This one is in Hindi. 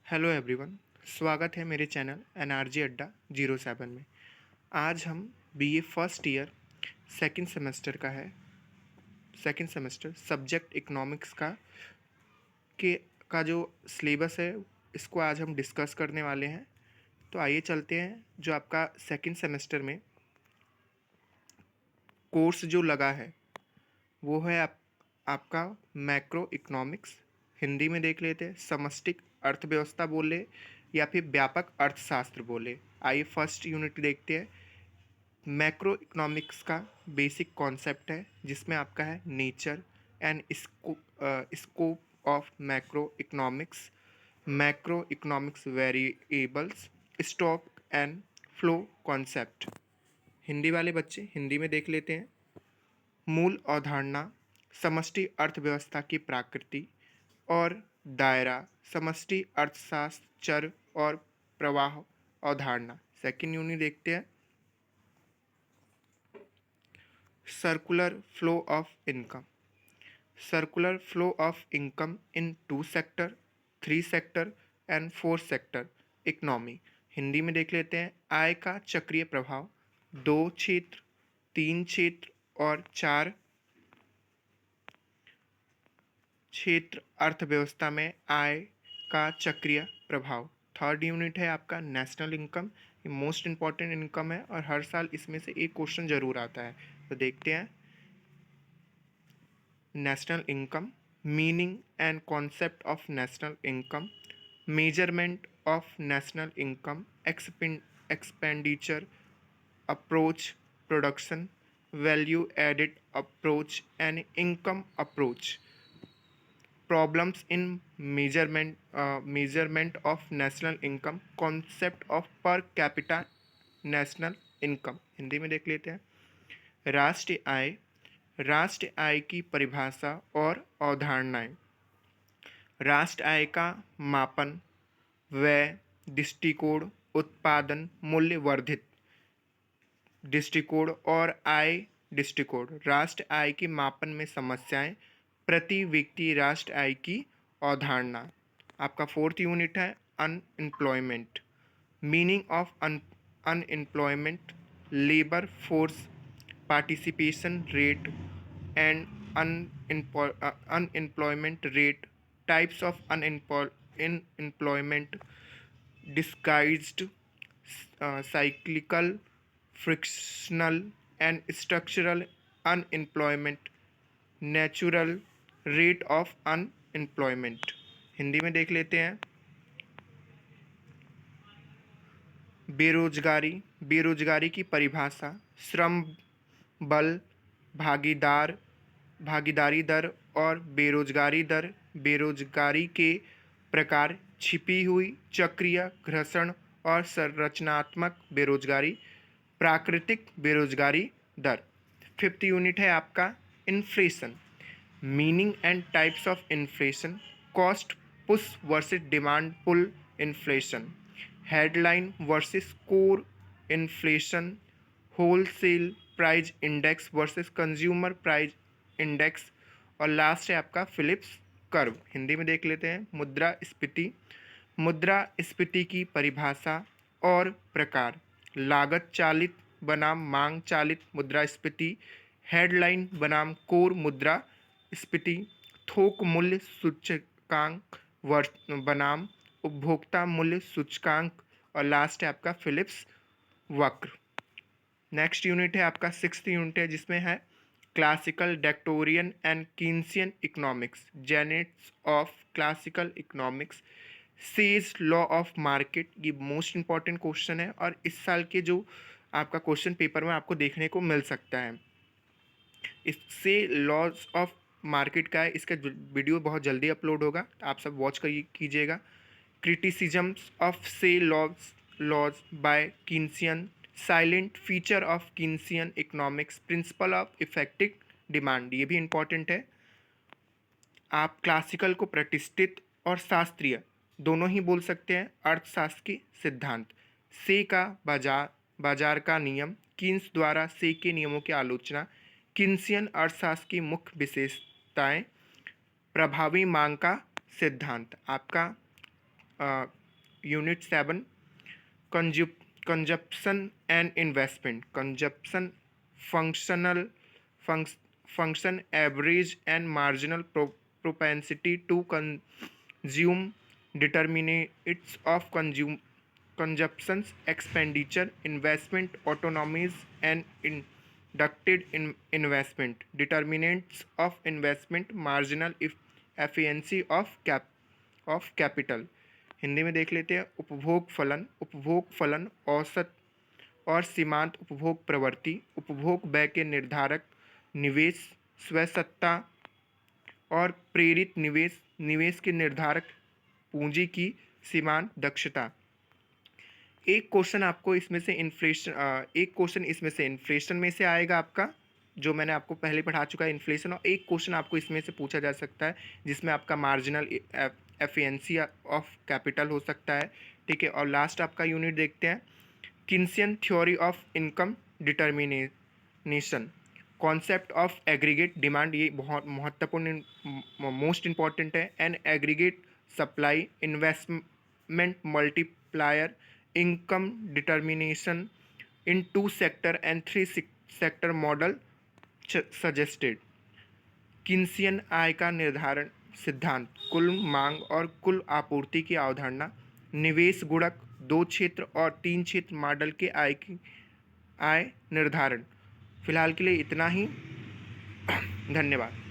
Hello everyone. स्वागत है मेरे चैनल एनआरजी अड्डा 07 में। आज हम BA first year second semester subject economics का जो सिलेबस है इसको आज हम डिस्कस करने वाले हैं। तो आइए चलते हैं। जो आपका सेकंड सेमेस्टर में कोर्स जो लगा है वो है आपका मैक्रो इकोनॉमिक्स। हिंदी में देख लेते हैं, समष्टिक अर्थव्यवस्था बोले या फिर व्यापक अर्थशास्त्र बोले। आइए फर्स्ट यूनिट देखते हैं। मैक्रो इकोनॉमिक्स का बेसिक कॉन्सेप्ट है जिसमें आपका है nature and scope of macro economics variables, stock and flow concept. Hindi वाले बच्चे हिंदी में देख लेते हैं। मूल अवधारणा समष्टि अर्थव्यवस्था की प्रकृति और दायरा, समष्टि अर्थशास्त्र, चर और प्रवाह अवधारणा। सेकंड यूनिट देखते हैं। Circular flow of income. Circular flow of income in 2 sector, 3 sector and 4 sector economy. Hindi में देख लेते हैं। आय का चक्रीय प्रभाव 2 क्षेत्र, 3 क्षेत्र और 4 क्षेत्र अर्थव्यवस्था में आय का चक्रीय प्रभाव। थर्ड यूनिट है आपका नेशनल इनकम। ये मोस्ट इम्पॉर्टेंट इनकम है और हर साल इसमें से एक क्वेश्चन जरूर आता है। तो देखते हैं। National income, meaning and concept of national income, measurement of national income, expenditure approach, production, value added approach and income approach. Problems in measurement of national income, concept of per capita national income। Hindi में देख लेते हैं। राष्ट्रीय आय की परिभाषा और अवधारणाएं। राष्ट्र आय का मापन, व्यय दृष्टिकोण, उत्पादन मूल्य वर्धित दृष्टिकोण और आय दृष्टिकोण। राष्ट्र आय के मापन में समस्याएं, प्रति व्यक्ति राष्ट्र आय की अवधारणा। आपका फोर्थ यूनिट है unemployment, meaning of unemployment, labour force participation rate and unemployment rate, types of unemployment, disguised, cyclical, frictional and structural unemployment, natural rate of unemployment। Hindi में देख लेते हैं। बेरोजगारी की परिभाषा, श्रम बल भागीदारी दर और बेरोजगारी दर, बेरोजगारी के प्रकार, छिपी हुई, चक्रीय, घर्षण और संरचनात्मक बेरोजगारी, प्राकृतिक बेरोजगारी दर। फिफ्थ यूनिट है आपका inflation, meaning and types of inflation, cost push versus demand pull inflation, headline versus core inflation, wholesale price index versus consumer price index और लास्ट है आपका फिलिप्स कर्व। हिंदी में देख लेते हैं। मुद्रास्फीति की परिभाषा और प्रकार, लागत चालित बनाम मांग चालित मुद्रास्फीति, हेडलाइन बनाम कोर मुद्रास्फीति, थोक मूल्य सूचकांक बनाम उपभोक्ता मूल्य सूचकांक और लास्ट है आपका फिलिप्स वक्र। नेक्स्ट यूनिट है आपका सिक्स्थ यूनिट है जिसमें है क्लासिकल डेक्टोरियन एंड कीन्सियन इकोनॉमिक्स, जेनेट्स of classical economics, Say's law of market. ये मोस्ट इंपॉर्टेंट क्वेश्चन है और इस साल के जो आपका क्वेश्चन पेपर में आपको देखने को मिल सकता है। इससे लॉज ऑफ मार्केट का है, इसका वीडियो बहुत जल्दी अपलोड होगा, आप सब वॉच कीजिएगा। Criticisms of Say's laws by Keynesian, salient feature of Keynesian economics, principle of effective demand. ये भी इम्पॉर्टेंट है। आप क्लासिकल को प्रतिष्ठित और शास्त्रीय दोनों ही बोल सकते हैं। अर्थशास्त्र के सिद्धांत, से का बाजार का नियम, कीन्स द्वारा से के नियमों की आलोचना, कीन्सियन अर्थशास्त्र की मुख्य विशेषताएं, प्रभावी मांग का सिद्धांत। आपका unit 7 consumption and investment. Consumption, functional function, average and marginal propensity to consume, determinants of consumptions, expenditure, investment, autonomies and inducted investment, determinants of investment, marginal efficiency of capital. Hindi में देख लेते हैं। उपभोग फलन औसत और सीमांत उपभोग प्रवृत्ति, उपभोग व्यय के निर्धारक, निवेश स्वायत्तता और प्रेरित निवेश के निर्धारक, पूंजी की सीमांत दक्षता। एक क्वेश्चन इसमें से इन्फ्लेशन में से आएगा आपका, जो मैंने आपको पहले पढ़ा चुका है इन्फ्लेशन, और एक क्वेश्चन आपको इसमें से पूछा जा सकता है जिसमें आपका मार्जिनल एफिशिएंसी ऑफ कैपिटल हो सकता है। ठीक है, और लास्ट आपका यूनिट देखते हैं, Keynesian theory of income determination, concept of aggregate demand, ये बहुत महत्वपूर्ण मोस्ट इंपॉर्टेंट है, and aggregate supply, investment multiplier, income determination in 2 sector and 3 sector model suggested. Keynesian आय का निर्धारण सिद्धांत, कुल मांग और कुल आपूर्ति की अवधारणा, निवेश गुणक, 2 क्षेत्र और 3 क्षेत्र मॉडल के आय निर्धारण। फिलहाल के लिए इतना ही। धन्यवाद।